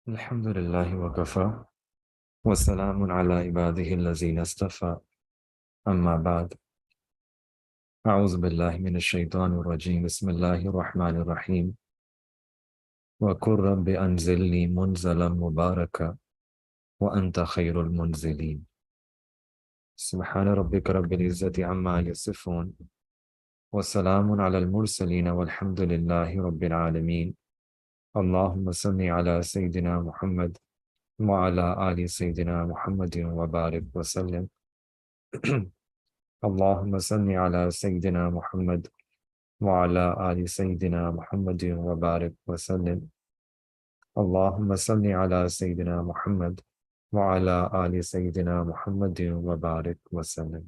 Alhamdulillah wa kafa wa salamun ala ibadihi allazina istafa amma ba'd. A'udhu billahi minash shaitanir rajim. Bismillahir rahmanir rahim. Wa qur rabbi anzilni munzalan mubaraka wa anta khairul munzilin. Subhana rabbika rabbil izzati amma yasifun. Wa salamun ala al-mursalin walhamdulillahi rabbil alameen. Allahumma salli ala Sayyidina Muhammad wa ala ali Sayyidina Muhammadin wa barik wa sallim. اللهم صل على سيدنا محمد وعلى آل سيدنا محمد وبارك وسلم. اللهم صل على سيدنا محمد وعلى آل سيدنا محمد وبارك وسلم.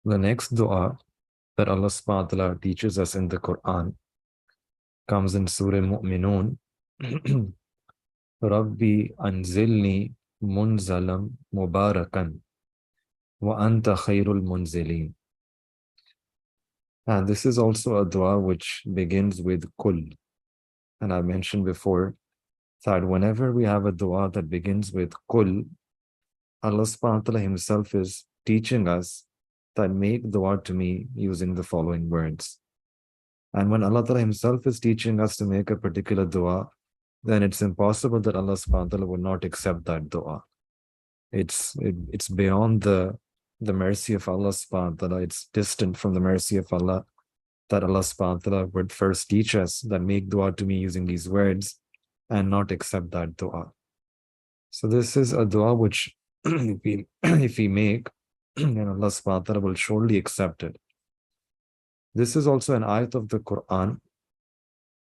The next dua that Allah subhanahu wa ta'ala teaches us in the Quran comes in Surah Mu'minun. Rabbi anzilni munzalam mubarakan wa anta khairul munzilin. And this is also a dua which begins with kul. And I mentioned before that whenever we have a dua that begins with kul, Allah subhanahu wa ta'ala himself is teaching us that make dua to me using the following words. And when Allah ta'ala himself is teaching us to make a particular dua, then it's impossible that Allah subhanahu wa ta'ala would not accept that dua. It's beyond the mercy of Allah subhanahu wa ta'ala. It's distant from the mercy of Allah that Allah subhanahu wa ta'ala would first teach us that make dua to me using these words and not accept that dua. So this is a dua which if we make, and Allah subhanahu wa ta'ala will surely accept it. This is also an ayat of the Quran,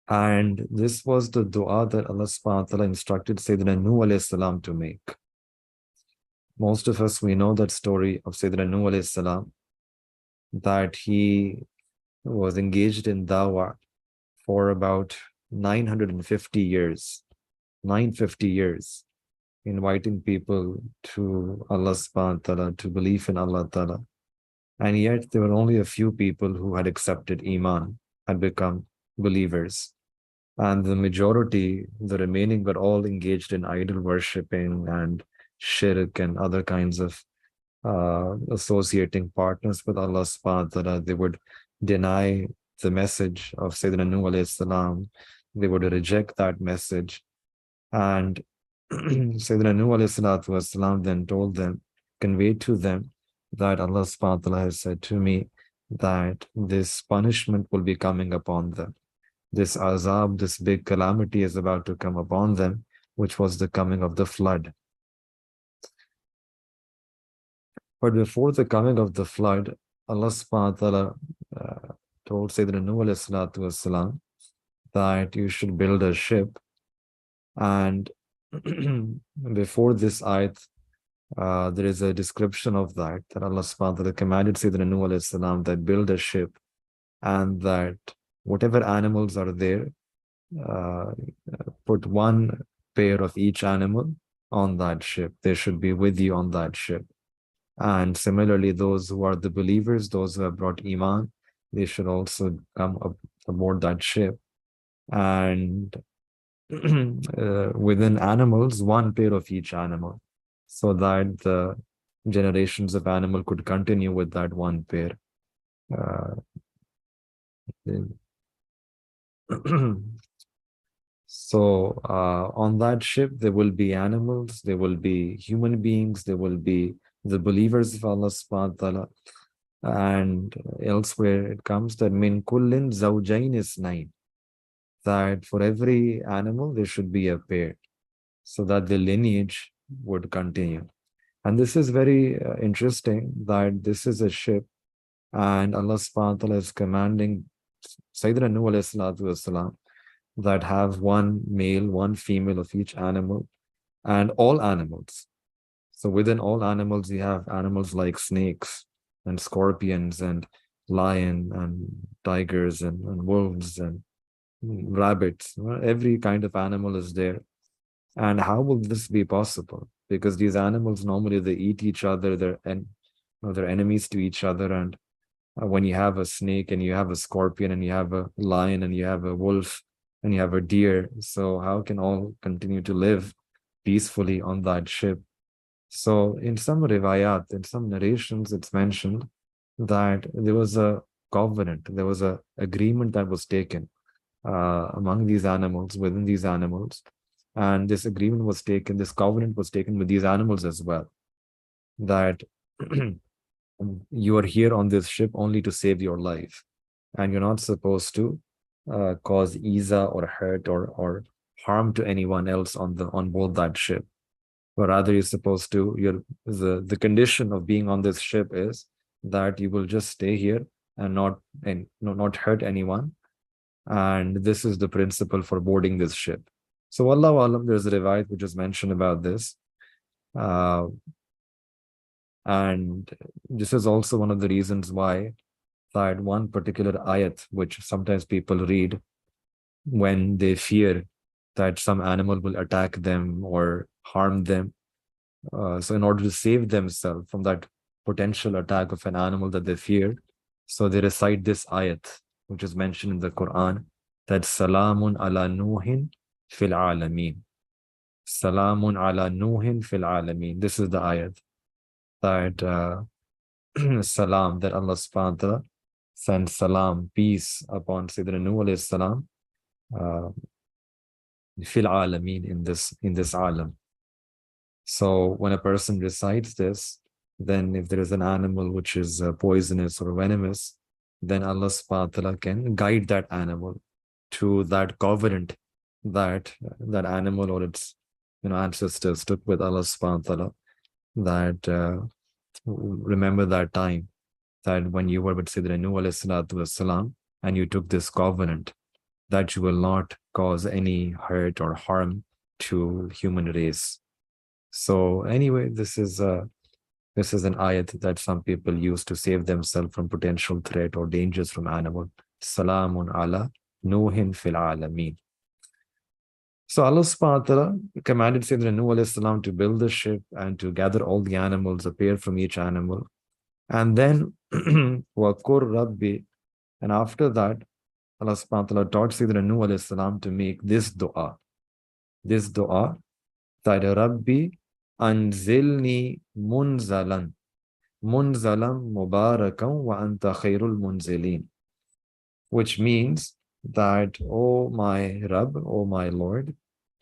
and this was the dua that Allah subhanahu wa ta'ala instructed Sayyidina Nuh alayhi salam to make. Most of us, we know that story of Sayyidina Nuh alayhi salam, that he was engaged in dawah for about 950 years, inviting people to Allah subhanahu wa ta'ala, to believe in Allah ta'ala. And yet there were only a few people who had accepted Iman, had become believers. And the majority, the remaining, were all engaged in idol worshipping and shirk and other kinds of associating partners with Allah subhanahu wa ta'ala. They would deny the message of Sayyidina Nuh alayhi salam. They would reject that message. And Sayyidina Nuh alayhi salam then told them, conveyed to them, that Allah subhanahu wa ta'ala has said to me that this punishment will be coming upon them. This azab, this big calamity is about to come upon them, which was the coming of the flood. But before the coming of the flood, Allah subhanahu wa ta'ala told Sayyidina Nuh alayhi salam that you should build a ship. And before this ayat, there is a description of that Allah subhanahu wa ta'ala commanded Sayyidina Nuh alayhi salam that build a ship, and that whatever animals are there, put one pair of each animal on that ship. They should be with you on that ship. And similarly, those who are the believers, those who have brought Iman, they should also come up aboard that ship. And within animals, one pair of each animal, so that the generations of animal could continue with that one pair. So on that ship, there will be animals, there will be human beings, there will be the believers of Allah subhanahu wa ta'ala. And elsewhere it comes that min kullin zawjayn isnayn, that for every animal there should be a pair, so that the lineage would continue. And this is very interesting, that this is a ship, and Allah subhanahu wa ta'ala is commanding Sayyidina Nuh alayhi salatu wasalam that have one male, one female of each animal, and all animals. So within all animals, you have animals like snakes and scorpions and lion and tigers and wolves and rabbits. Well, every kind of animal is there. And how will this be possible? Because these animals normally they eat each other, they're enemies to each other. And when you have a snake and you have a scorpion and you have a lion and you have a wolf and you have a deer, so how can all continue to live peacefully on that ship? So in some rivayat, in some narrations, it's mentioned that there was a covenant, there was a agreement that was taken among these animals, within these animals. And this agreement was taken, this covenant was taken with these animals as well, that you are here on this ship only to save your life. And you're not supposed to cause Iza or hurt or harm to anyone else on board that ship. But rather you're supposed to, the condition of being on this ship is that you will just stay here and not hurt anyone. And this is the principle for boarding this ship. So Wallahu Alam, there's a riwayat which is mentioned about this. And this is also one of the reasons why that one particular ayat, which sometimes people read when they fear that some animal will attack them or harm them. So in order to save themselves from that potential attack of an animal that they fear, so they recite this ayat, which is mentioned in the Quran, that Salamun ala Nuhin fil alameen. Salamun ala Nuhin fil alameen. This is the ayat that salam, that Allah subhanahu wa ta'ala sends salam, peace upon Sayyidina Nuh alayhi salam, fil alameen, in this alam. So when a person recites this, then if there is an animal which is poisonous or venomous, then Allah subhanahu wa ta'ala can guide that animal to that covenant that that animal or its ancestors took with Allah subhanahu wa ta'ala, that remember that time that when you were with Sayyidina Nuh alayhi salatu wasalam and you took this covenant that you will not cause any hurt or harm to human race. So anyway, this is an ayat that some people use to save themselves from potential threat or dangers from animal. Salamun ala Nuhin fil alameen. So Allah subhanahu wa ta'ala commanded Sayyidina Nuh alayhi salam to build the ship and to gather all the animals, appear from each animal. And then Wakur Rabbi, and after that, Allah subhanahu wa ta'ala taught Sayyidina Nuh alayhi salam to make this dua, that Rabbi anzilni munzalan mubarakan wa anta khairul munzilin, which means that, oh my Rabb, oh my Lord,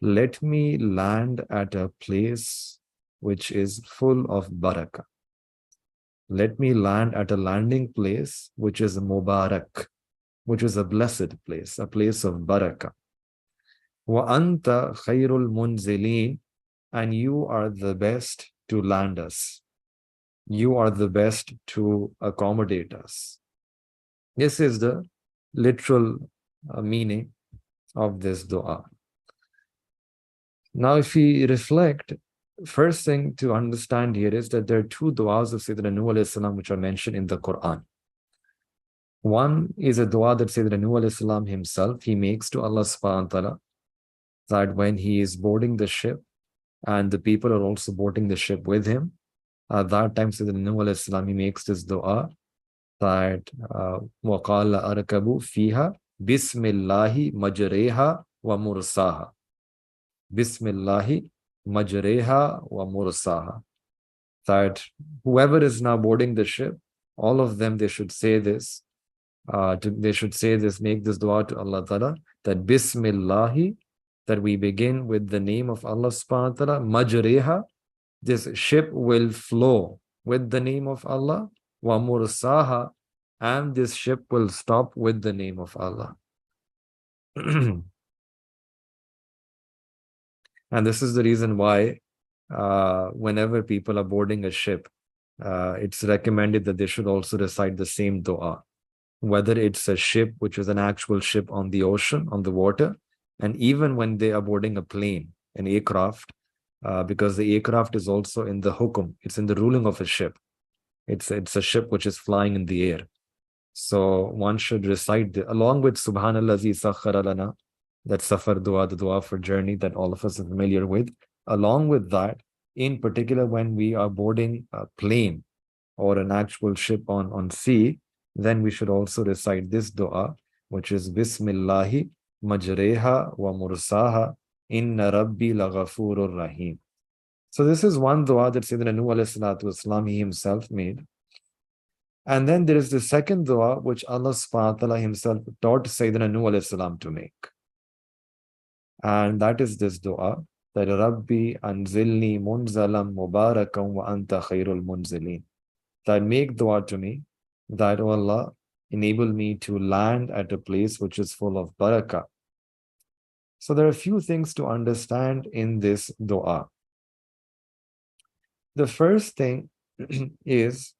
let me land at a place which is full of barakah. Let me land at a landing place which is mubarak, which is a blessed place, a place of barakah. Wa anta khairul munzilin, and you are the best to land us. You are the best to accommodate us. This is the literal meaning of this dua. Now, if we reflect, first thing to understand here is that there are two duas of Sayyidina Nuh alayhi salam which are mentioned in the Quran. One is a dua that Sayyidina Nuh alayhi salam himself, he makes to Allah subhanahu wa ta'ala, that when he is boarding the ship and the people are also boarding the ship with him, at that time Sayyidina Nuh alayhi salam, he makes this dua that وَقَالَ أَرْكَبُ فِيهَا بِسْمِ اللَّهِ مَجْرَيْهَا وَمُرْسَاهَا. Bismillahi majreha wa mursaha. That whoever is now boarding the ship, all of them, they should say this, make this dua to Allah Ta'ala, that Bismillahi, that we begin with the name of Allah subhanahu wa ta'ala, majreha, this ship will flow with the name of Allah, wa mursaha, and this ship will stop with the name of Allah. And this is the reason why whenever people are boarding a ship, it's recommended that they should also recite the same dua. Whether it's a ship, which is an actual ship on the ocean, on the water, And even when they are boarding a plane, an aircraft, because the aircraft is also in the hukum, it's in the ruling of a ship. It's a ship which is flying in the air. So one should recite along with Subhanallazi sakhara lana, that safar dua, the dua for journey that all of us are familiar with. Along with that, in particular, when we are boarding a plane or an actual ship on sea, then we should also recite this dua, which is Bismillahi majreha wa mursaha inna rabbi laghafurur rahim. So this is one dua that Sayyidina Nuh alayhi salatu wasalam, he himself made. And then there is the second dua which Allah subhanahu wa ta'ala himself taught Sayyidina Nuh alayhi salam to make. And that is this dua, that Rabbi anzilni munzalam mubarakam wa anta khairul munzilin. That make dua to me, that, oh Allah, enable me to land at a place which is full of barakah. So there are a few things to understand in this dua. The first thing is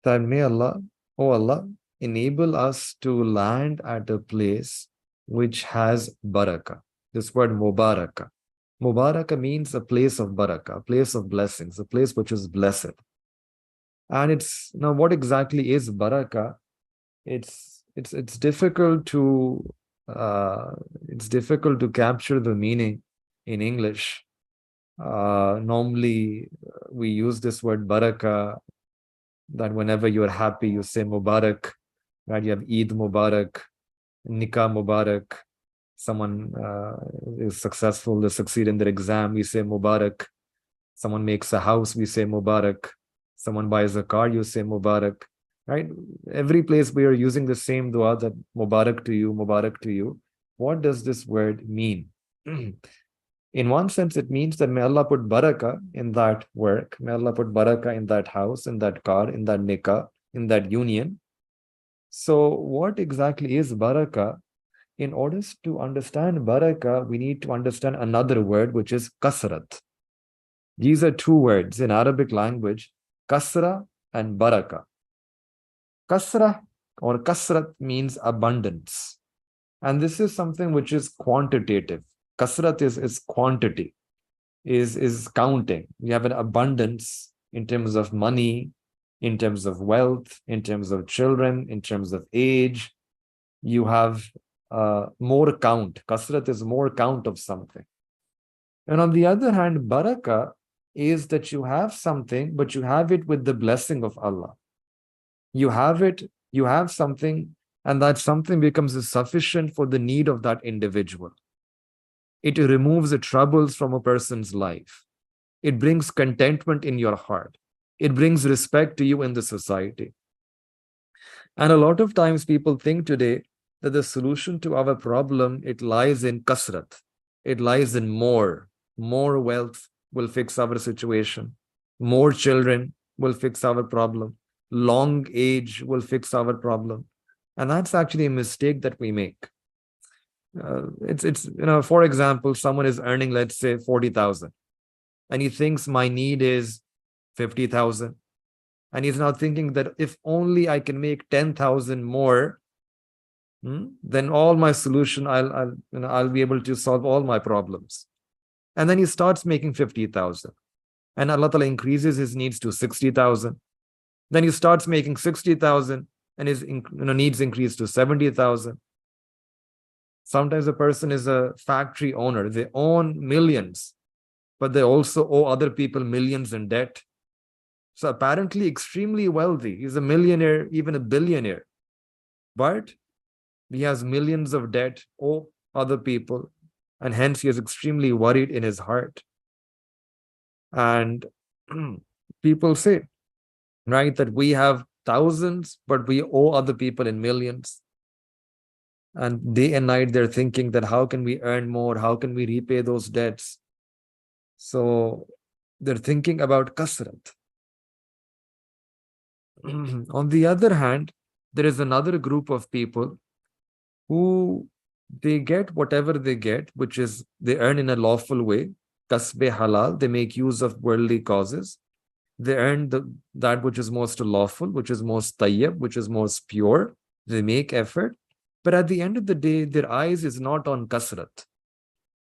that may Allah, oh Allah, enable us to land at a place which has barakah. This word mubarakah. Mubarakah means a place of barakah, a place of blessings, a place which is blessed. And it's now what exactly is barakah? It's difficult to capture the meaning in English. Normally we use this word barakah, that whenever you're happy, you say Mubarak, right? You have Eid Mubarak, Nikah Mubarak. Someone is successful, they succeed in their exam, we say Mubarak. Someone makes a house, we say Mubarak. Someone buys a car, you say Mubarak, right? Every place we are using the same dua, that Mubarak to you, Mubarak to you. What does this word mean? In one sense, it means that may Allah put barakah in that work, may Allah put barakah in that house, in that car, in that nikah, in that union. So what exactly is barakah? In order to understand barakah, we need to understand another word, which is kasrat. These are two words in Arabic language, kasra and barakah. Kasra or kasrat means abundance. And this is something which is quantitative. Kasrat is quantity, is counting. You have an abundance in terms of money, in terms of wealth, in terms of children, in terms of age. You have more count. Kasrat is more count of something. And on the other hand, barakah is that you have something, but you have it with the blessing of Allah. You have it, you have something, and that something becomes sufficient for the need of that individual. It removes the troubles from a person's life. It brings contentment in your heart. It brings respect to you in the society. And a lot of times people think today that the solution to our problem, it lies in kasrat. It lies in more. More wealth will fix our situation. More children will fix our problem. Long age will fix our problem. And that's actually a mistake that we make. For example, someone is earning, let's say, 40,000, and he thinks my need is 50,000. And he's now thinking that if only I can make 10,000 more, then all my solution, I'll be able to solve all my problems. And then he starts making 50,000. And Allah Ta'ala increases his needs to 60,000. Then he starts making 60,000 and his needs increase to 70,000. Sometimes a person is a factory owner. They own millions, but they also owe other people millions in debt. So apparently extremely wealthy. He's a millionaire, even a billionaire. But he has millions of debt, owe other people, and hence he is extremely worried in his heart. And people say, right, that we have thousands, but we owe other people in millions. And day and night they're thinking that how can we earn more? How can we repay those debts? So they're thinking about kasrat. On the other hand, there is another group of people who they get whatever they get, which is they earn in a lawful way, kasbe halal, they make use of worldly causes. They earn that which is most lawful, which is most tayyib, which is most pure. They make effort. But at the end of the day, their eyes is not on kasrat.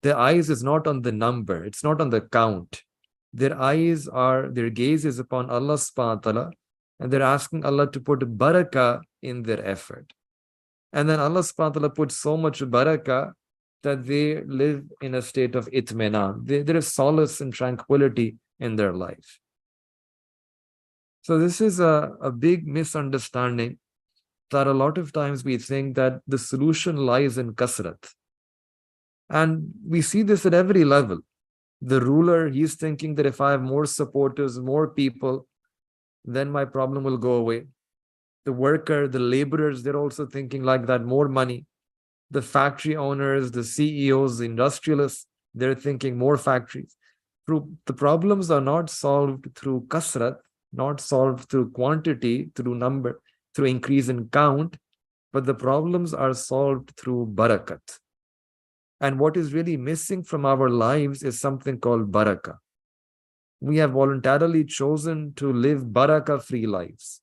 Their eyes is not on the number, it's not on the count. Their gaze is upon Allah subhanahu wa ta'ala, and they're asking Allah to put barakah in their effort. And then Allah subhanahu wa ta'ala puts so much barakah that they live in a state of itminan. There is solace and tranquility in their life. So this is a big misunderstanding, that a lot of times we think that the solution lies in kasrat. And we see this at every level. The ruler, he's thinking that if I have more supporters, more people, then my problem will go away. The worker, the laborers, they're also thinking like that, more money. The factory owners, the CEOs, the industrialists, they're thinking more factories. The problems are not solved through kasrat, not solved through quantity, through number, through increase in count, but the problems are solved through barakat. And what is really missing from our lives is something called barakah. We have voluntarily chosen to live barakah-free lives.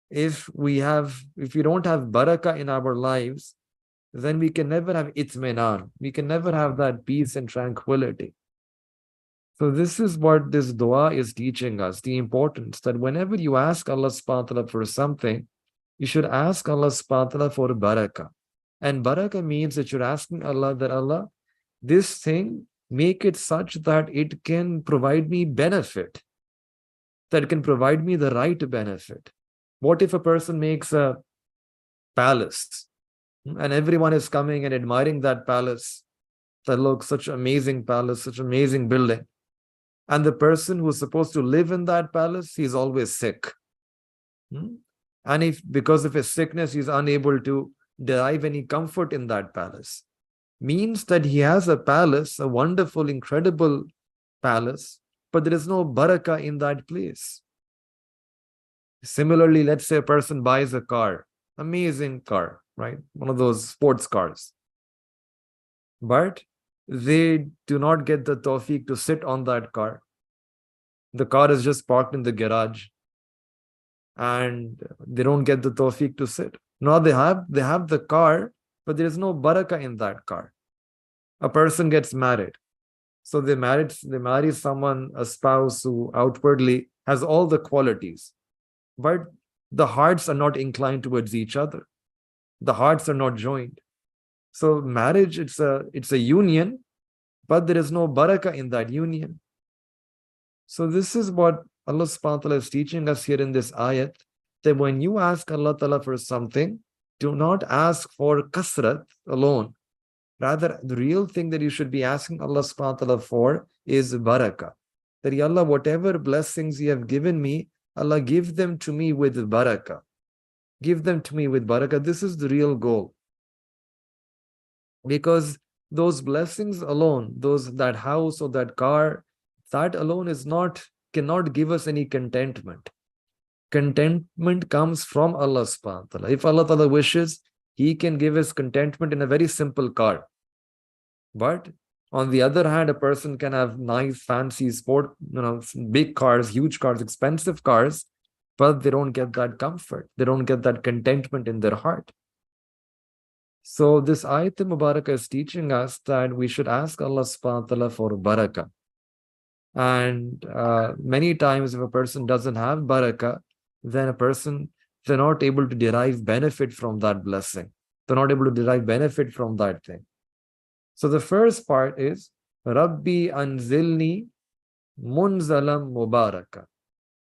If we don't have barakah in our lives, then we can never have itminan. We can never have that peace and tranquility. So this is what this dua is teaching us, the importance that whenever you ask Allah subhanahu wa ta'ala for something, you should ask Allah subhanahu wa ta'ala for barakah. And barakah means that you're asking Allah that, Allah, this thing, make it such that it can provide me benefit, that it can provide me the right benefit. What if a person makes a palace and everyone is coming and admiring that palace, that looks such an amazing palace, such an amazing building, and the person who's supposed to live in that palace, he's always sick. And if because of his sickness, he's unable to derive any comfort in that palace, means that he has a palace, a wonderful, incredible palace, but there is no barakah in that place. Similarly, let's say a person buys a car, amazing car, right? One of those sports cars. But they do not get the tawfiq to sit on that car. The car is just parked in the garage and they don't get the tawfiq to sit. Now they have the car, but there is no barakah in that car. A person gets married. So they marry someone, a spouse who outwardly has all the qualities, but the hearts are not inclined towards each other. The hearts are not joined. So marriage, it's a union, but there is no barakah in that union. So this is what Allah subhanahu wa ta'ala is teaching us here in this ayat, that when you ask Allah ta'ala for something, do not ask for kasrat alone. Rather, the real thing that you should be asking Allah subhanahu wa ta'ala for is barakah. That, Ya Allah, whatever blessings you have given me, Allah, give them to me with barakah. Give them to me with barakah. This is the real goal. Because those blessings alone, that house or that car, that alone cannot give us any contentment. Contentment comes from Allah subhanahu wa ta'ala. If Allah ta'ala wishes, He can give us contentment in a very simple car. But on the other hand, a person can have nice, fancy sport, big cars, huge cars, expensive cars, but they don't get that comfort. They don't get that contentment in their heart. So this ayat Mubarakah is teaching us that we should ask Allah subhanahu wa ta'ala for barakah. And many times if a person doesn't have barakah, then they're not able to derive benefit from that blessing. They're not able to derive benefit from that thing. So the first part is, Rabbi anzilni munzalam mubarakah.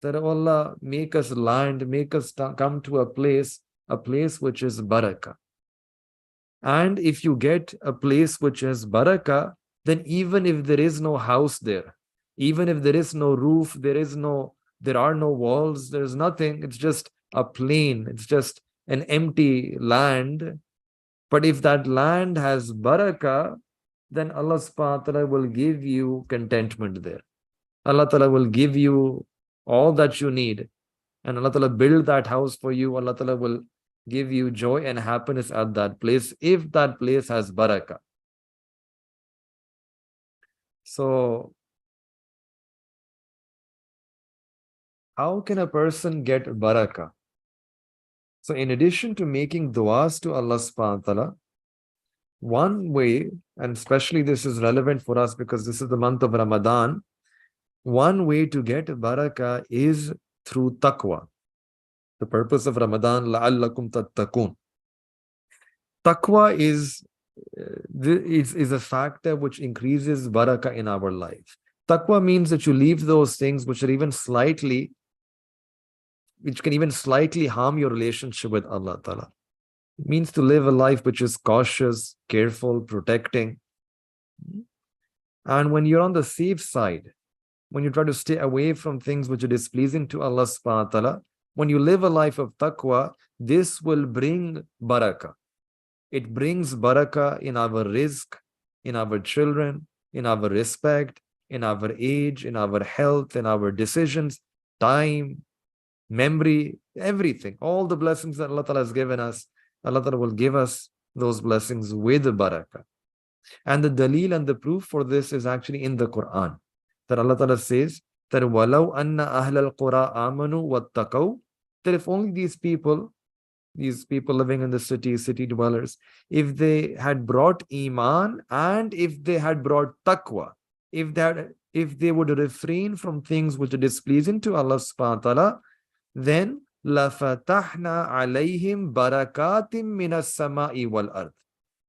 That Allah, make us land, make us come to a place which is barakah. And if you get a place which is barakah, then even if there is no house there, even if there is no roof, there are no walls, there is nothing, it's just a plain, it's just an empty land. But if that land has barakah, then Allah subhanahu wa ta'ala will give you contentment there. Allah ta'ala will give you all that you need. And Allah ta'ala build that house for you. Allah ta'ala will give you joy and happiness at that place, if that place has barakah. So, how can a person get barakah? So in addition to making du'as to Allah subhanahu wa ta'ala, One way, and especially this is relevant for us because this is the month of Ramadan, one way to get barakah is through taqwa. The purpose of Ramadan, لَعَلَّكُمْ تَتَّقُونَ. Taqwa is a factor which increases barakah in our life. Taqwa means that you leave those things which can even slightly harm your relationship with Allah Ta'ala. It means to live a life which is cautious, careful, protecting. And when you're on the safe side, when you try to stay away from things which are displeasing to Allah subhanahu wa ta'ala, when you live a life of taqwa, this will bring barakah. It brings barakah in our rizq, in our children, in our respect, in our age, in our health, in our decisions, time, memory, everything. All the blessings that Allah Ta'ala has given us, Allah Ta'ala will give us those blessings with barakah. And the dalil and the proof for this is actually in the Quran. That Allah Ta'ala says that وَلَوْ أَنَّ أَهْلَ الْقُرَىٰ آمَنُوا وَاتَّقَوْا, that if only these people living in the city dwellers, if they had brought iman and if they had brought taqwa, if they would refrain from things which are displeasing to Allah subhanahu wa ta'ala, then لَفَتَحْنَا عَلَيْهِمْ بَرَكَاتٍ مِّنَ السَّمَاءِ وَالْأَرْضِ,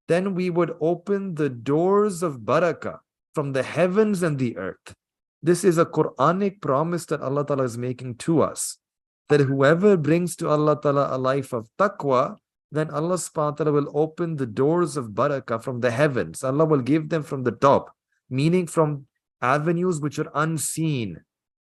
then we would open the doors of barakah from the heavens and the earth. This is a Quranic promise that Allah Ta'ala is making to us, that whoever brings to Allah Ta'ala a life of taqwa, then Allah subhanahu wa ta'ala will open the doors of barakah from the heavens. Allah will give them from the top, meaning from avenues which are unseen,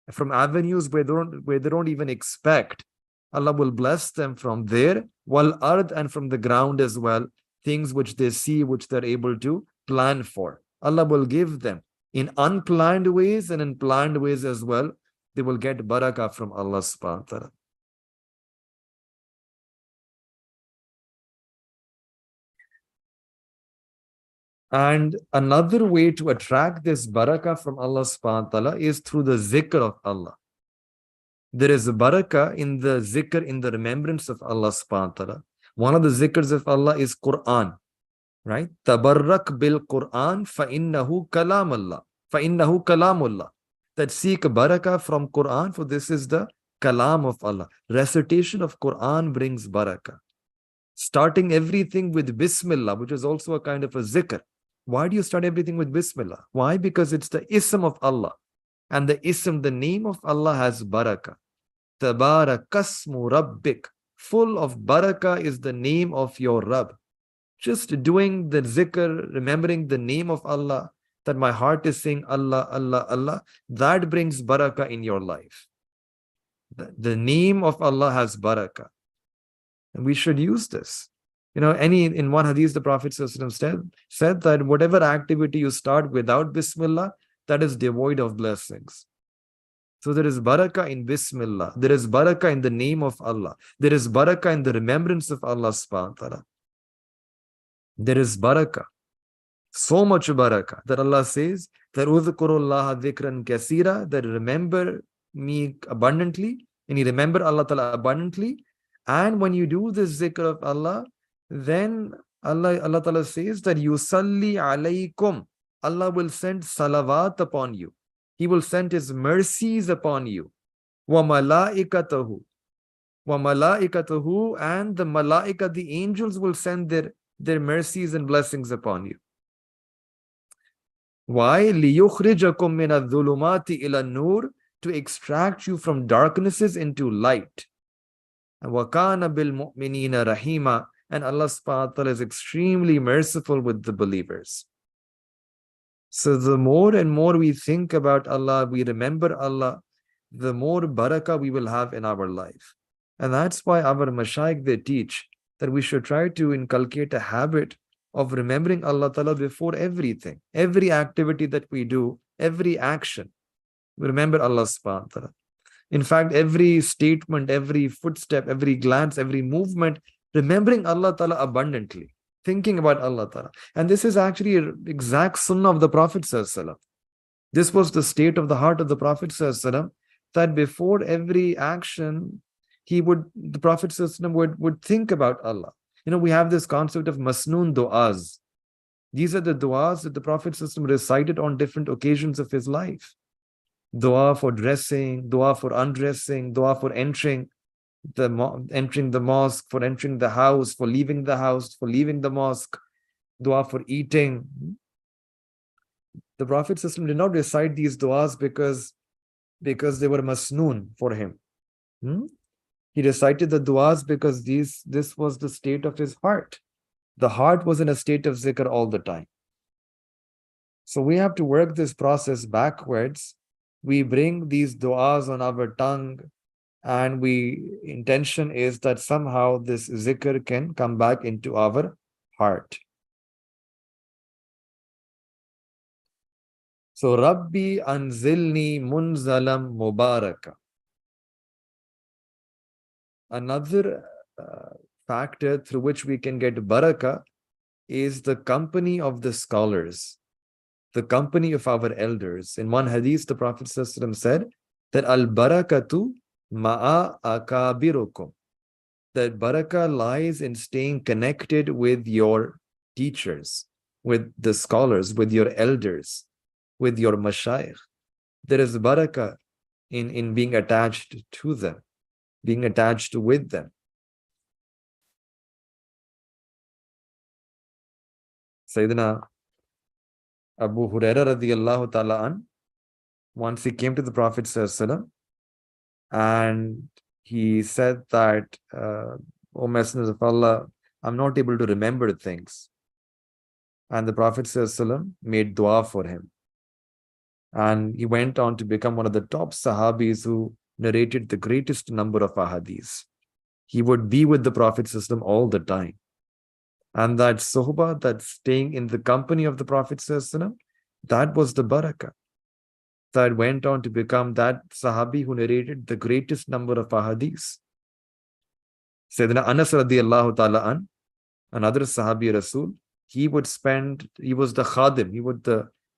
from avenues where they don't even expect. Allah will bless them from there, wal ard, and from the ground as well, things which they see, which they're able to plan for. Allah will give them in unplanned ways and in planned ways as well. They will get barakah from Allah subhanahu wa ta'ala. And another way to attract this barakah from Allah subhanahu wa ta'ala is through the zikr of Allah. There is a barakah in the zikr, in the remembrance of Allah subhanahu wa ta'ala. One of the zikrs of Allah is Quran, right? Tabarrak bil Quran fa'innahu kalam Allah. Fa'innahu kalamullah. That seek barakah from Quran, for this is the kalam of Allah. Recitation of Quran brings barakah. Starting everything with Bismillah, which is also a kind of a zikr. Why do you start everything with Bismillah? Why? Because it's the ism of Allah. And the ism, the name of Allah, has barakah. Tabarakasmu rabbik. Full of barakah is the name of your Rabb. Just doing the zikr, remembering the name of Allah, that my heart is saying Allah, Allah, Allah, that brings barakah in your life. The name of Allah has barakah. And we should use this. In one hadith, the Prophet said that whatever activity you start without Bismillah, that is devoid of blessings. So there is barakah in Bismillah. There is barakah in the name of Allah. There is barakah in the remembrance of Allah subhanahu wa ta'ala. There is barakah. So much barakah that Allah says that udhkurullaha dhikran kaseera, that remember me abundantly, and you remember Allah Ta'ala abundantly. And when you do this zikr of Allah, then Allah Ta'ala says that yusalli alaykum, Allah will send salawat upon you. He will send His mercies upon you. Wa malaikatahu. Wa malaikatahu, and the malaika, the angels, will send their mercies and blessings upon you. Why? لِيُخْرِجَكُم مِّنَ الظُّلُمَاتِ إِلَى النُّورِ, to extract you from darknesses into light. And وَكَانَ بِالْمُؤْمِنِينَ رَحِيمًا, and Allah subhanahu wa ta'ala is extremely merciful with the believers. So the more and more we think about Allah, we remember Allah, the more barakah we will have in our life. And that's why our mashayikh, they teach that we should try to inculcate a habit of remembering Allah Ta'ala before everything. Every activity that we do, every action, we remember Allah subhanahu wa ta'ala. In fact, every statement, every footstep, every glance, every movement, remembering Allah Ta'ala abundantly, thinking about Allah Ta'ala. And this is actually an exact sunnah of the Prophet sallallahu alaihi wasallam. This was the state of the heart of the Prophet sallallahu alaihi wasallam, that before every action, the Prophet sallallahu alaihi wasallam would think about Allah. We have this concept of masnoon du'as. These are the du'as that the Prophet ﷺ recited on different occasions of his life. Dua for dressing, dua for undressing, dua for entering the mosque, for entering the house, for leaving the house, for leaving the mosque, dua for eating. The Prophet ﷺ did not recite these duas because they were masnoon for him. He recited the duas because this was the state of his heart. The heart was in a state of zikr all the time. So we have to work this process backwards. We bring these duas on our tongue, and intention is that somehow this zikr can come back into our heart. So Rabbi anzilni munzalam mubaraka. Another factor through which we can get barakah is the company of the scholars, the company of our elders. In one hadith, the Prophet ﷺ said that al-barakatu ma'a akabirukum, that barakah lies in staying connected with your teachers, with the scholars, with your elders, with your mashayikh. There is barakah in being attached to them, being attached with them. Sayyidina Abu Hurairah radiyallahu ta'ala an, once he came to the Prophet ﷺ and he said that, O Messenger of Allah, I'm not able to remember things. And the Prophet ﷺ made dua for him. And he went on to become one of the top Sahabis who narrated the greatest number of ahadith. He would be with the Prophet ﷺ all the time. And that sohbah, that staying in the company of the Prophet ﷺ, that was the barakah. That went on to become that Sahabi who narrated the greatest number of ahadith. Sayyidina Anas radiyallahu ta'ala an, another Sahabi Rasul, he was the khadim, he would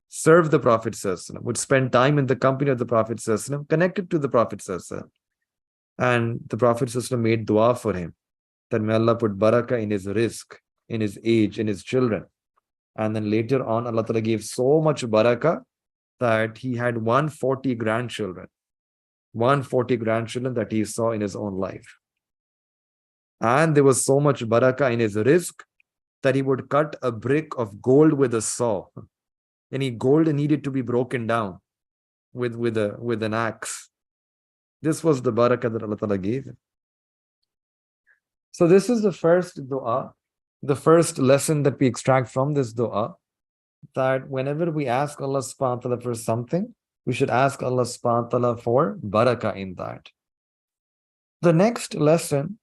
serve the Prophet ﷺ, would spend time in the company of the Prophet ﷺ, connected to the Prophet ﷺ. And the Prophet ﷺ made dua for him, that may Allah put barakah in his rizq, in his age, in his children. And then later on, Allah Ta'ala gave so much barakah that he had 140 grandchildren. 140 grandchildren that he saw in his own life. And there was so much barakah in his rizq that he would cut a brick of gold with a saw. Any gold needed to be broken down with an axe. This was the barakah that Allah Ta'ala gave him. So this is the first dua, the first lesson that we extract from this dua, that whenever we ask Allah subhanahu wa ta'ala for something, we should ask Allah subhanahu wa ta'ala for barakah in that. The next lesson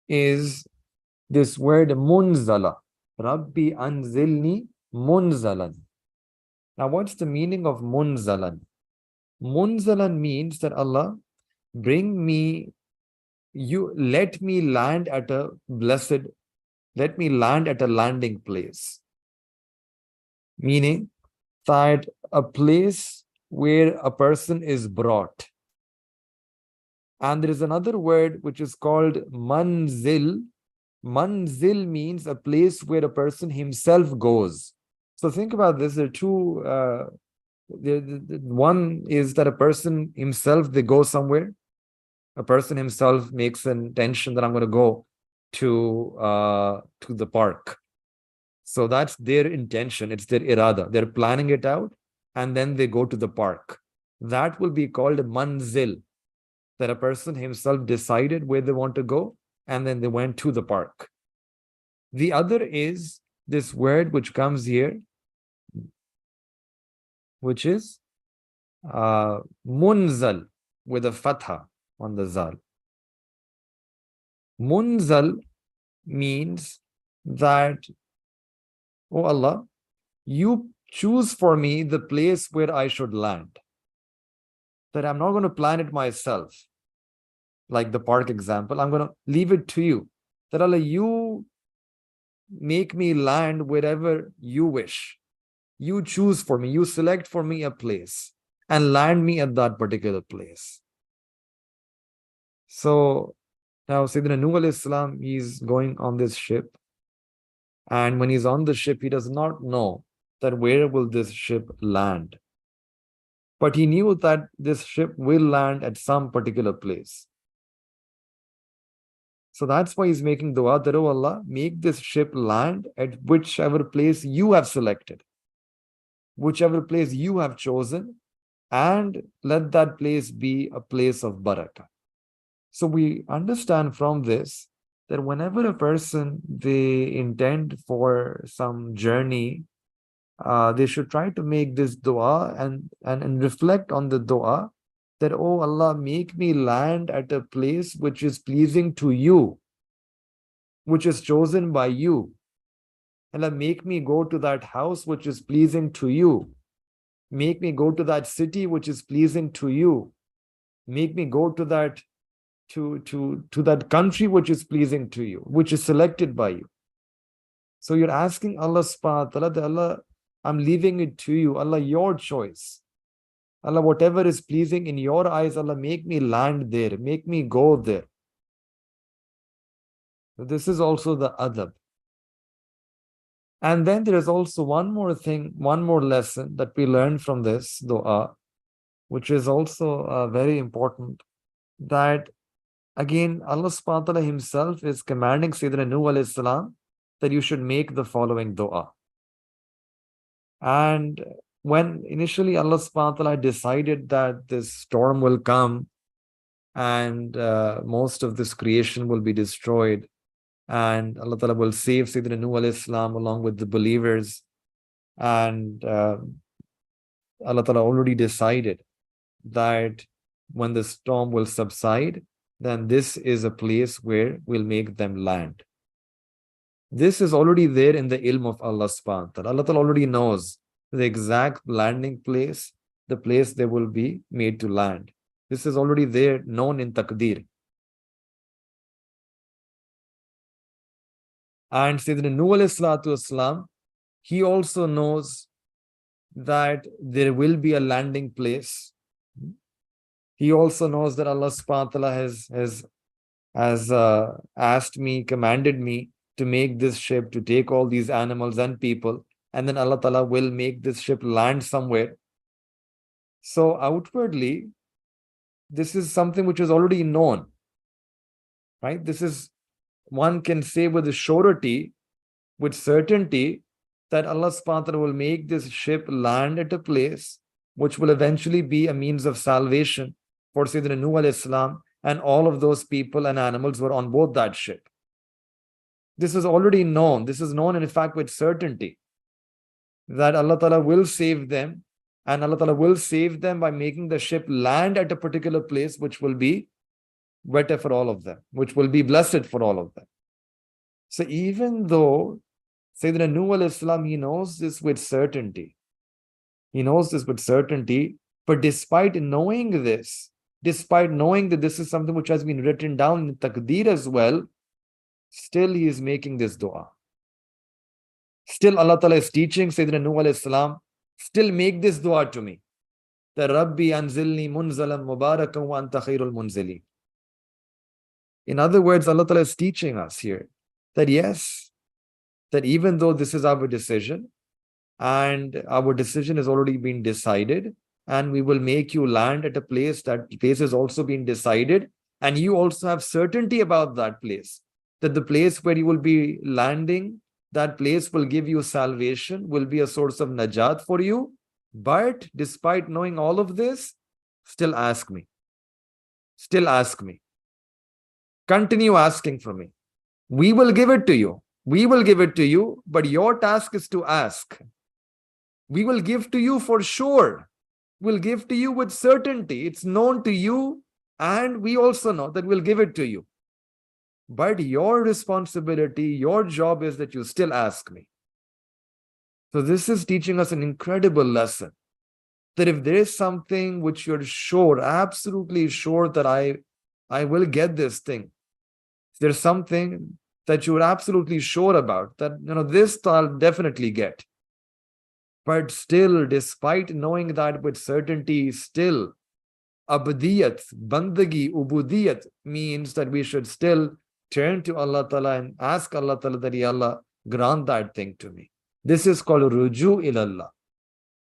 is this word munzala. Rabbi anzilni munzalan. Now what's the meaning of munzalan? Munzalan means that Allah, let me land at a landing place. Meaning that a place where a person is brought. And there is another word which is called manzil. Manzil means a place where a person himself goes. So think about this. There are two. One is that a person himself, they go somewhere. A person himself makes an intention that I'm going to go to the park. So that's their intention. It's their irada. They're planning it out, and then they go to the park. That will be called manzil. That a person himself decided where they want to go, and then they went to the park. The other is this word which comes here, which is munzal, with a fatha on the zal. Munzal means that, oh Allah, you choose for me the place where I should land. That I'm not going to plan it myself. Like the park example, I'm going to leave it to you. That Allah, you make me land wherever you wish. You choose for me, you select for me a place and land me at that particular place. So now Sayyidina Nuh alayhi salam, he's going on this ship, And when he's on the ship, he does not know that where will this ship land. But he knew that this ship will land at some particular place. So that's why he's making dua that, oh Allah, make this ship land at whichever place you have selected, whichever place you have chosen, and let that place be a place of barakah. So we understand from this that whenever a person, they intend for some journey, they should try to make this dua and reflect on the dua that, oh Allah, make me land at a place which is pleasing to you, which is chosen by you. Allah, make me go to that house which is pleasing to you. Make me go to that city which is pleasing to you. Make me go to that that country which is pleasing to you, which is selected by you. So you're asking Allah subhanahu wa ta'ala that, Allah, I'm leaving it to you. Allah, your choice. Allah, whatever is pleasing in your eyes, Allah, make me land there. Make me go there. So this is also the adab. And then there is also one more thing, one more lesson that we learn from this dua, which is also very important, that again, Allah subhanahu wa ta'ala himself is commanding Sayyidina Nuh alayhi salam that you should make the following dua. And when initially Allah subhanahu wa ta'ala decided that this storm will come and most of this creation will be destroyed, and Allah ta'ala will save Sayyidina Nuh alayhi salam along with the believers, and Allah ta'ala already decided that when the storm will subside, then this is a place where we'll make them land. This is already there in the ilm of Allah subhanahu wa ta'ala. Allah ta'ala already knows the exact landing place, the place they will be made to land. This is already there, known in taqdeer. And Sayyidina Nuh alayhi salatu wasalam, he also knows that there will be a landing place. He also knows that Allah subhanahu wa ta'ala has asked me, commanded me to make this ship, to take all these animals and people, and then Allah ta'ala will make this ship land somewhere. So outwardly, this is something which is already known, right? This is, one can say with a surety, with certainty, that Allah subhanahu wa ta'ala will make this ship land at a place which will eventually be a means of salvation for Sayyidina Nuh alayhi salam and all of those people and animals who are on board that ship. This is already known. This is known in fact with certainty, that Allah ta'ala will save them, and Allah ta'ala will save them by making the ship land at a particular place which will be better for all of them, which will be blessed for all of them. So even though Sayyidina Nuh alayhi salam, he knows this with certainty. He knows this with certainty, but despite knowing this, despite knowing that this is something which has been written down in taqdeer as well, still he is making this dua. Still Allah ta'ala is teaching Sayyidina Nuh alayhi salam, still make this dua to me. that Rabbi anzilni munzalan mubarakan wa anta khairul munzili. In other words, Allah Ta'ala is teaching us here that yes, that even though this is our decision, and our decision has already been decided, and we will make you land at a place, that place has also been decided, and you also have certainty about that place, that the place where you will be landing, that place will give you salvation, will be a source of najat for you. But despite knowing all of this, still ask me. Still ask me. Continue asking from me. We will give it to you. We will give it to you, but your task is to ask. We will give to you for sure. We'll give to you with certainty. It's known to you, and we also know that we'll give it to you. But your responsibility, your job is that you still ask me. So this is teaching us an incredible lesson, that if there is something which you're sure, absolutely sure that I will get this thing, there's something that you're absolutely sure about, that this I'll definitely get. But still, despite knowing that with certainty, still abdiyat, bandagi, ubudiyat means that we should still turn to Allah Ta'ala and ask Allah Ta'ala that, Ya Allah, grant that thing to me. This is called ruju ilallah,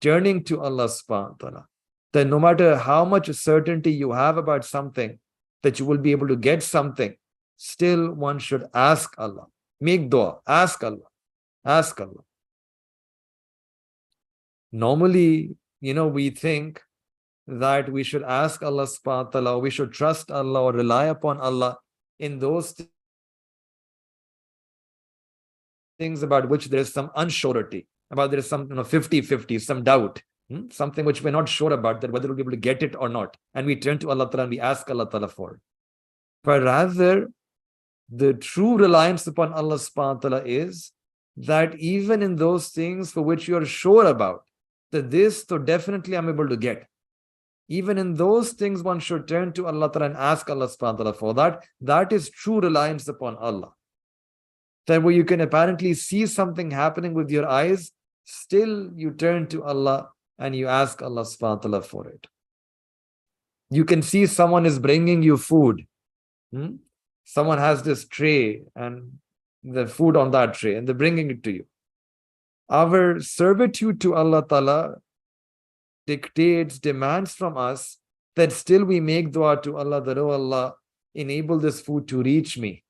turning to Allah subhanahu wa ta'ala. That no matter how much certainty you have about something, that you will be able to get something, still one should ask Allah. Make dua, ask Allah, ask Allah. Normally, we think that we should ask Allah subhanahu wa ta'ala, we should trust Allah or rely upon Allah in those things about which there is some unsurety, about there is some 50-50, some doubt, something which we're not sure about, that whether we'll be able to get it or not. And we turn to Allah Ta'ala and we ask Allah Ta'ala for it. But rather, the true reliance upon Allah subhanahu wa ta'ala is that even in those things for which you are sure about, that this, so definitely I'm able to get. Even in those things, one should turn to Allah Ta'ala and ask Allah subhanahu wa ta'ala for that. That is true reliance upon Allah. That where you can apparently see something happening with your eyes, still you turn to Allah and you ask Allah subhanahu wa ta'ala for it. You can see someone is bringing you food. Someone has this tray and the food on that tray and they're bringing it to you. Our servitude to Allah Ta'ala dictates, demands from us that still we make dua to Allah that, oh Allah, enable this food to reach me.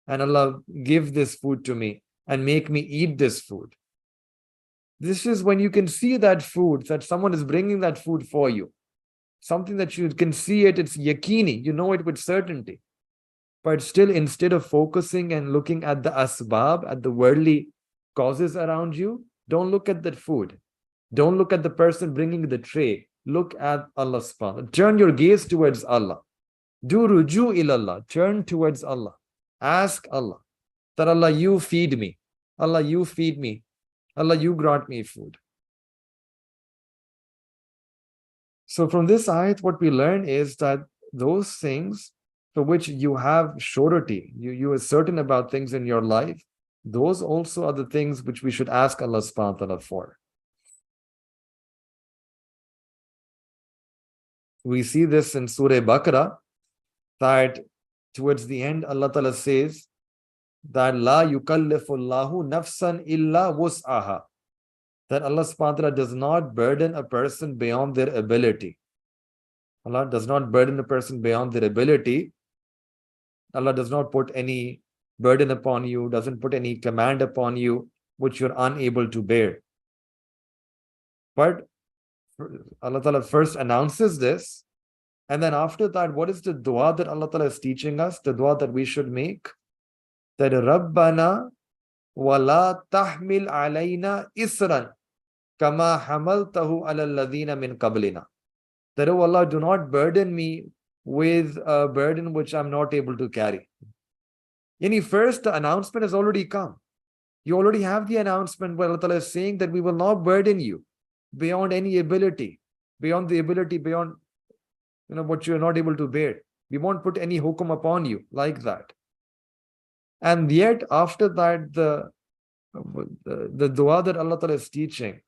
And Allah, give this food to me and make me eat this food. This is when you can see that food, that someone is bringing that food for you. Something that you can see it, it's yakini, you know it with certainty. But still, instead of focusing and looking at the asbab, at the worldly causes around you, don't look at that food. Don't look at the person bringing the tray. Look at Allah subhanahu wa ta'ala. Turn your gaze towards Allah. Do ruju ilallah. Turn towards Allah. Ask Allah that Allah, you feed me. Allah, you feed me. Allah, you grant me food. So from this ayat, what we learn is that those things for which you have surety, you are certain about things in your life, those also are the things which we should ask Allah subhanahu wa ta'ala for. We see this in Surah Baqarah, that towards the end, Allah Ta'ala says that La yukallifullahu nafsan illa wus'aha, that Allah subhanahu wa ta'ala does not burden a person beyond their ability. Allah does not burden a person beyond their ability. Allah does not put any burden upon you, doesn't put any command upon you which you're unable to bear. But Allah Ta'ala first announces this, and then after that, what is the dua that Allah Ta'ala is teaching us? The dua that we should make? That Rabbana wala tahmil alayna isran kama hamaltahu ala alladhina min qablina. That, oh Allah, do not burden me with a burden which I'm not able to carry. First, the announcement has already come. You already have the announcement where Allah Ta'ala is saying that we will not burden you beyond any ability, beyond what you're not able to bear. We won't put any hukum upon you like that. And yet, after that, the dua that Allah Ta'ala is teaching,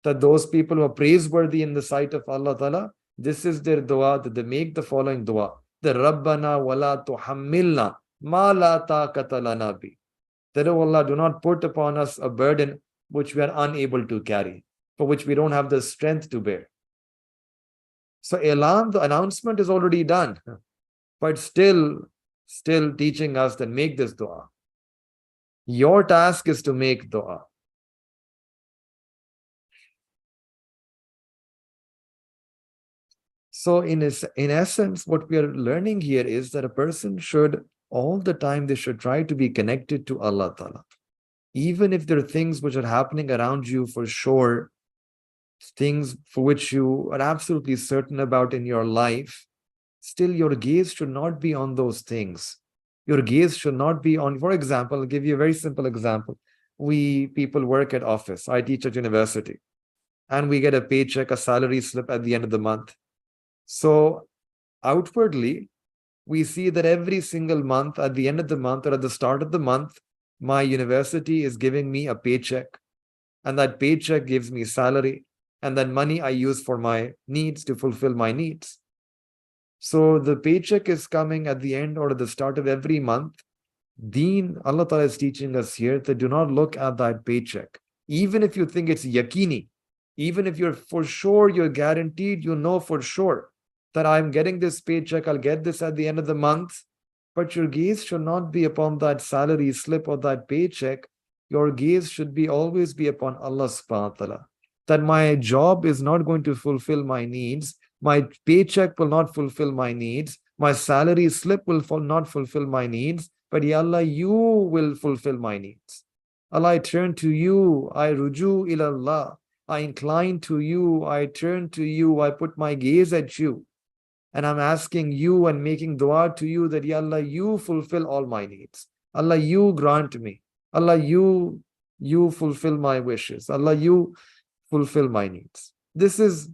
that those people who are praiseworthy in the sight of Allah Ta'ala, this is their dua, that they make the following dua. The Rabbana wala tuhammilna ma la taqata lana bi. That, oh Allah, do not put upon us a burden which we are unable to carry, for which we don't have the strength to bear. So Elan, the announcement is already done, but still teaching us that make this dua. Your task is to make dua. So in essence, what we are learning here is that a person should, all the time, they should try to be connected to Allah Ta'ala. Even if there are things which are happening around you for sure, things for which you are absolutely certain about in your life, still your gaze should not be on those things. Your gaze should not be on, for example, I'll give you a very simple example. We people work at office. I teach at university. And we get a paycheck, a salary slip at the end of the month. So outwardly, we see that every single month, at the end of the month or at the start of the month, my university is giving me a paycheck. And that paycheck gives me salary. And that money I use for my needs, to fulfill my needs. So the paycheck is coming at the end or at the start of every month. Deen, Allah Ta'ala is teaching us here that do not look at that paycheck. Even if you think it's yakini, even if you're for sure, you're guaranteed, you know for sure that I'm getting this paycheck, I'll get this at the end of the month. But your gaze should not be upon that salary slip or that paycheck. Your gaze should be always be upon Allah subhanahu wa ta'ala. That my job is not going to fulfill my needs, my paycheck will not fulfill my needs, my salary slip will not fulfill my needs, but Ya Allah, you will fulfill my needs. Allah, I turn to you, I ruju ilallah, I incline to you, I turn to you, I put my gaze at you. And I'm asking you and making dua to you that, Ya Allah, you fulfill all my needs. Allah, you grant me. Allah, you fulfill my wishes. Allah, you fulfill my needs. This is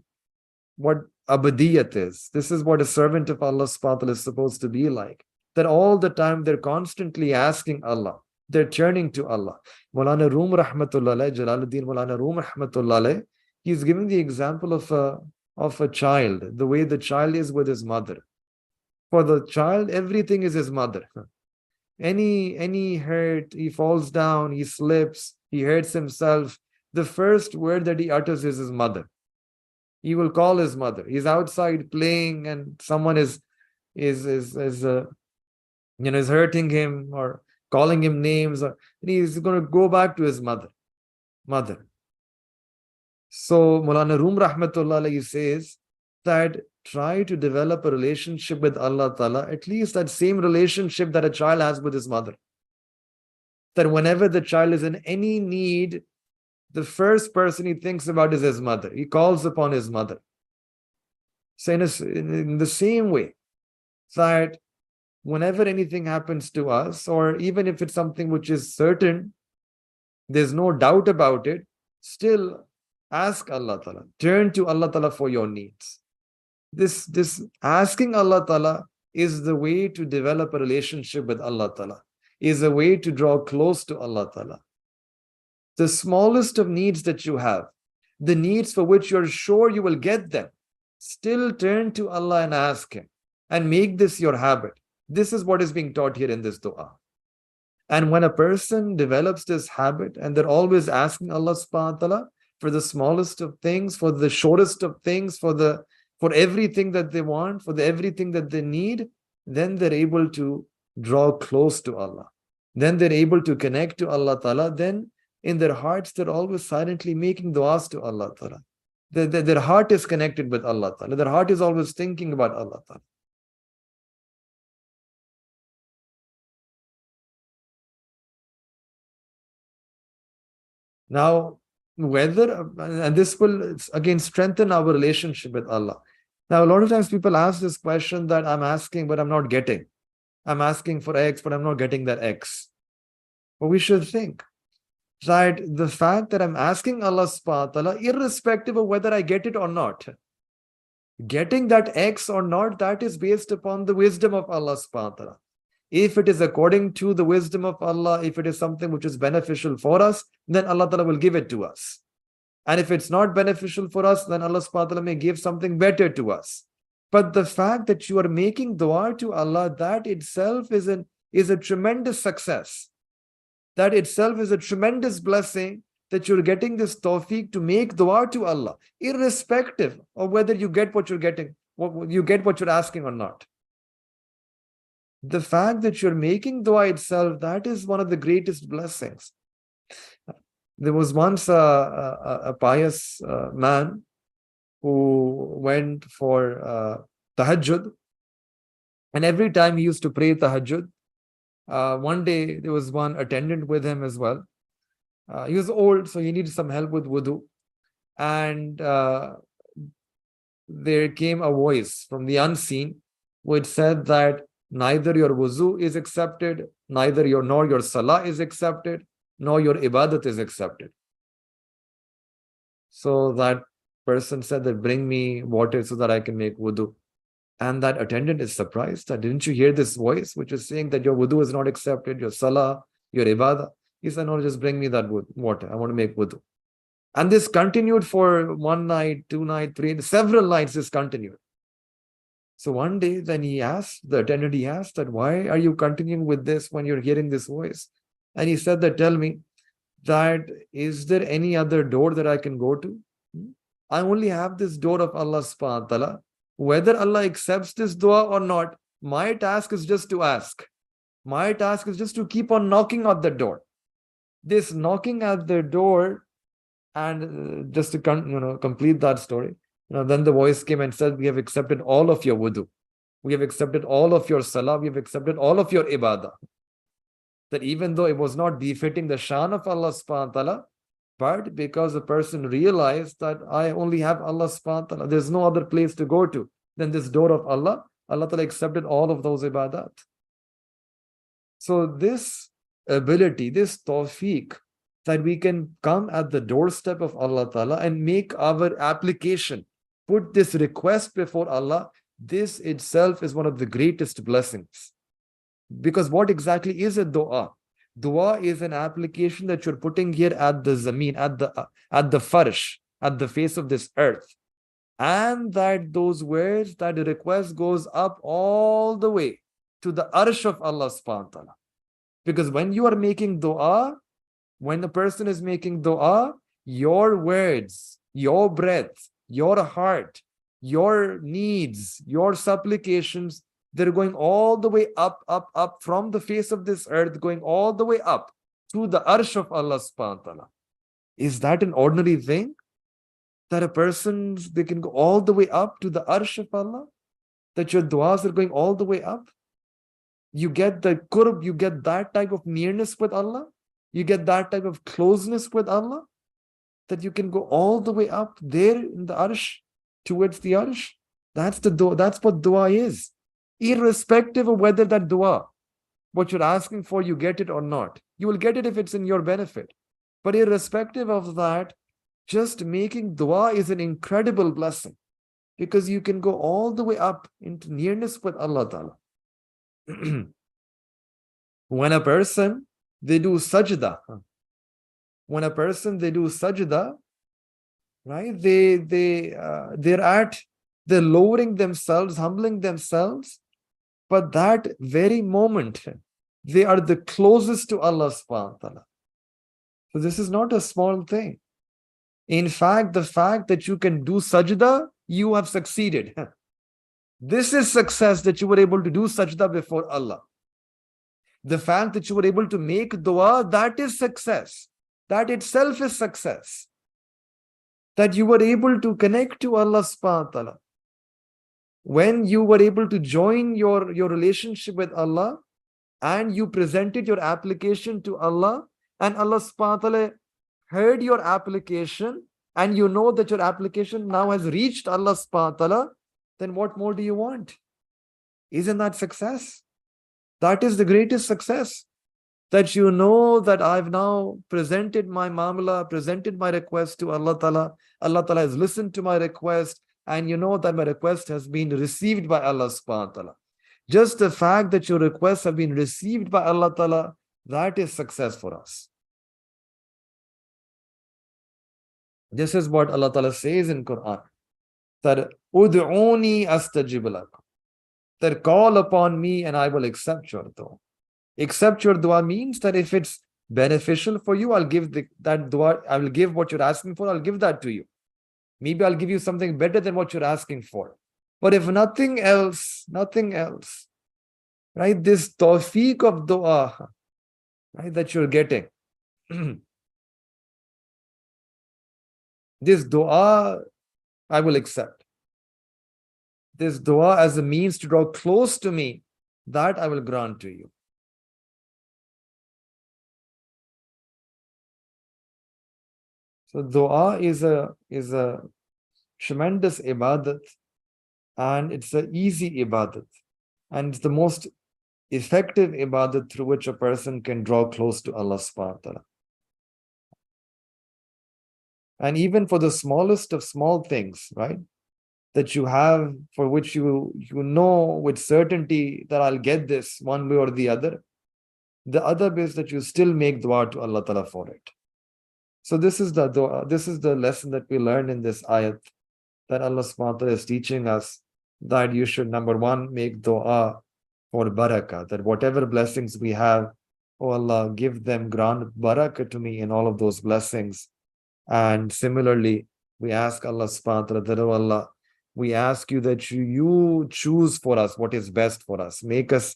what abadiyat is. This is what a servant of Allah subhanahu wa ta'ala is supposed to be like. That all the time they're constantly asking Allah. They're turning to Allah. Maulana Rum Rahmatullah alayh, Jalaluddin Maulana Rum Rahmatullah alayh, he's giving the example of a child, the way the child is with his mother. For the child, everything is his mother. Any hurt, he falls down, he slips, he hurts himself. The first word that he utters is his mother. He will call his mother. He's outside playing, and someone is hurting him or calling him names, and he's going to go back to his mother. So Maulana Rum Rahmatullah alayhi says that try to develop a relationship with Allah Ta'ala, at least that same relationship that a child has with his mother. That whenever the child is in any need, the first person he thinks about is his mother. He calls upon his mother. So in the same way, that whenever anything happens to us, or even if it's something which is certain, there's no doubt about it, still ask Allah Ta'ala. Turn to Allah Ta'ala for your needs. This asking Allah Ta'ala is the way to develop a relationship with Allah Ta'ala, is a way to draw close to Allah Ta'ala. The smallest of needs that you have, the needs for which you're sure you will get them, still turn to Allah and ask Him and make this your habit. This is what is being taught here in this dua. And when a person develops this habit and they're always asking Allah subhanahu wa ta'ala for the smallest of things, for the shortest of things, for everything that they want, for everything that they need, then they're able to draw close to Allah. Then they're able to connect to Allah Ta'ala. Then in their hearts, they're always silently making du'as to Allah Ta'ala. Their heart is connected with Allah Ta'ala. Their heart is always thinking about Allah Ta'ala. Now, and this will again strengthen our relationship with Allah. Now, a lot of times people ask this question that I'm asking, but I'm not getting. I'm asking for X, but I'm not getting that X. But we should think that the fact that I'm asking Allah subhanahu wa ta'ala, irrespective of whether I get it or not, getting that X or not, that is based upon the wisdom of Allah subhanahu wa ta'ala. If it is according to the wisdom of Allah, if it is something which is beneficial for us, then Allah Ta'ala will give it to us. And if it's not beneficial for us, then Allah subhanahu wa ta'ala may give something better to us. But the fact that you are making dua to Allah, that itself is a tremendous success. That itself is a tremendous blessing, that you're getting this tawfiq to make dua to Allah, irrespective of whether you get what you're getting, you get what you're asking or not. The fact that you're making dua itself, that is one of the greatest blessings. There was once a pious man who went for tahajjud, and every time he used to pray tahajjud, one day there was one attendant with him as well. He was old, so he needed some help with wudu. And there came a voice from the unseen which said that neither your wuzu is accepted, nor your salah is accepted, nor your ibadat is accepted. So that person said that bring me water so that I can make wudu. And that attendant is surprised that, didn't you hear this voice which is saying that your wudu is not accepted, your salah, your ibadah? He said, no, just bring me that water. I want to make wudu. And this continued for one night, 2 nights, 3, several nights this continued. So one day, then he asked, the attendant, he asked that, why are you continuing with this when you're hearing this voice? And he said that, tell me, that is there any other door that I can go to? I only have this door of Allah subhanahu wa ta'ala. Whether Allah accepts this dua or not, my task is just to ask. My task is just to keep on knocking at the door. This knocking at the door, and just to complete that story, then the voice came and said, we have accepted all of your wudu. We have accepted all of your salah. We have accepted all of your ibadah. That even though it was not befitting the shan of Allah subhanahu wa ta'ala, but because the person realized that I only have Allah subhanahu wa ta'ala, there's no other place to go to than this door of Allah, Allah ta'ala accepted all of those ibadat. So this ability, this tawfiq, that we can come at the doorstep of Allah ta'ala and make our application, put this request before Allah, this itself is one of the greatest blessings. Because what exactly is a dua? Dua is an application that you're putting here at the zameen, at the farsh, at the face of this earth. And that those words, that the request goes up all the way to the arsh of Allah subhanahu wa ta'ala. Because when you are making dua, when a person is making dua, your words, your breath, your heart, your needs, your supplications, they're going all the way up, up, up from the face of this earth, going all the way up to the arsh of Allah subhanahu wa ta'ala. Is that an ordinary thing? That a person, they can go all the way up to the arsh of Allah? That your duas are going all the way up? You get the qurb, you get that type of nearness with Allah? You get that type of closeness with Allah? That you can go all the way up there in the arsh, towards the arsh? That's the dua, that's what dua is. Irrespective of whether that dua, what you're asking for, you get it or not. You will get it if it's in your benefit. But irrespective of that, just making dua is an incredible blessing, because you can go all the way up into nearness with Allah Ta'ala. When a person, they do sajda, right? They're lowering themselves, humbling themselves, but that very moment, they are the closest to Allah subhanahu wa ta'ala. So this is not a small thing. In fact, the fact that you can do sajda, you have succeeded. This is success, that you were able to do sajda before Allah. The fact that you were able to make dua, that is success. That itself is success. That you were able to connect to Allah subhanahu wa ta'ala. When you were able to join your relationship with Allah, and you presented your application to Allah, and Allah subhanahu wa ta'ala heard your application, and you know that your application now has reached Allah subhanahu wa ta'ala, then what more do you want? Isn't that success? That is the greatest success. That you know that I've now presented my mamla, presented my request to Allah ta'ala. Allah ta'ala has listened to my request, and you know that my request has been received by Allah subhanahu wa ta'ala. Just the fact that your requests have been received by Allah ta'ala, that is success for us. This is what Allah ta'ala says in Quran. That ud'uni astajib lakum. That call upon me and I will accept your dua. Accept your dua means that if it's beneficial for you, I'll give that dua, I will give what you're asking for, I'll give that to you. Maybe I'll give you something better than what you're asking for. But if nothing else, right? This tawfiq of dua, right, that you're getting. This dua, I will accept. This dua as a means to draw close to me, that I will grant to you. So dua is a tremendous ibadat, and it's an easy ibadat, and it's the most effective ibadat through which a person can draw close to Allah subhanahu wa ta'ala. And even for the smallest of small things, right, that you have, for which you know with certainty that I'll get this one way or the other adab is that you still make dua to Allah ta'ala for it. So this is the dua, this is the lesson that we learn in this ayat, that Allah subhanahu wa ta'ala is teaching us that you should, number one, make dua for barakah, that whatever blessings we have, oh Allah, give them, grant barakah to me in all of those blessings. And similarly, we ask Allah subhanahu wa ta'ala that, oh Allah, we ask you that you choose for us what is best for us. Make us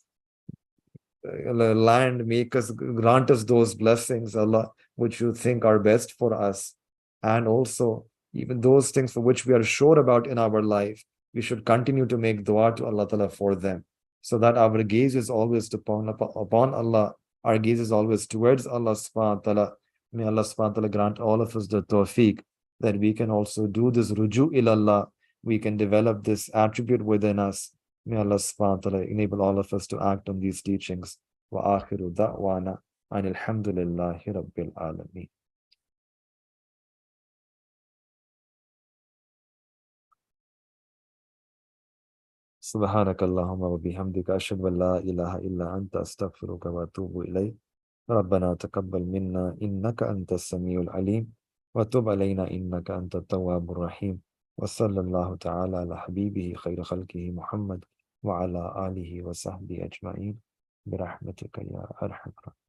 land, make us, grant us those blessings, Allah, which you think are best for us. And also, even those things for which we are sure about in our life, we should continue to make dua to Allah Ta'ala for them, so that our gaze is always upon Allah. Our gaze is always towards Allah subhanahu wa ta'ala. May Allah subhanahu wa ta'ala grant all of us the tawfiq that we can also do this ruju ilallah. We can develop this attribute within us. May Allah subhanahu wa ta'ala enable all of us to act on these teachings. Wa akhiru da'wana anil hamdulillahi rabbil alameen. سبحانك اللهم وبحمدك أشهد أن لا إله إلا أنت أستغفرك وأتوب إليك. ربنا تقبل منا إنك أنت السميع العليم وتب علينا إنك أنت التواب الرحيم. وصلى الله تعالى على حبيبه خير خلقه محمد وعلى آله وصحبه أجمعين برحمتك يا أرحم الراحمين.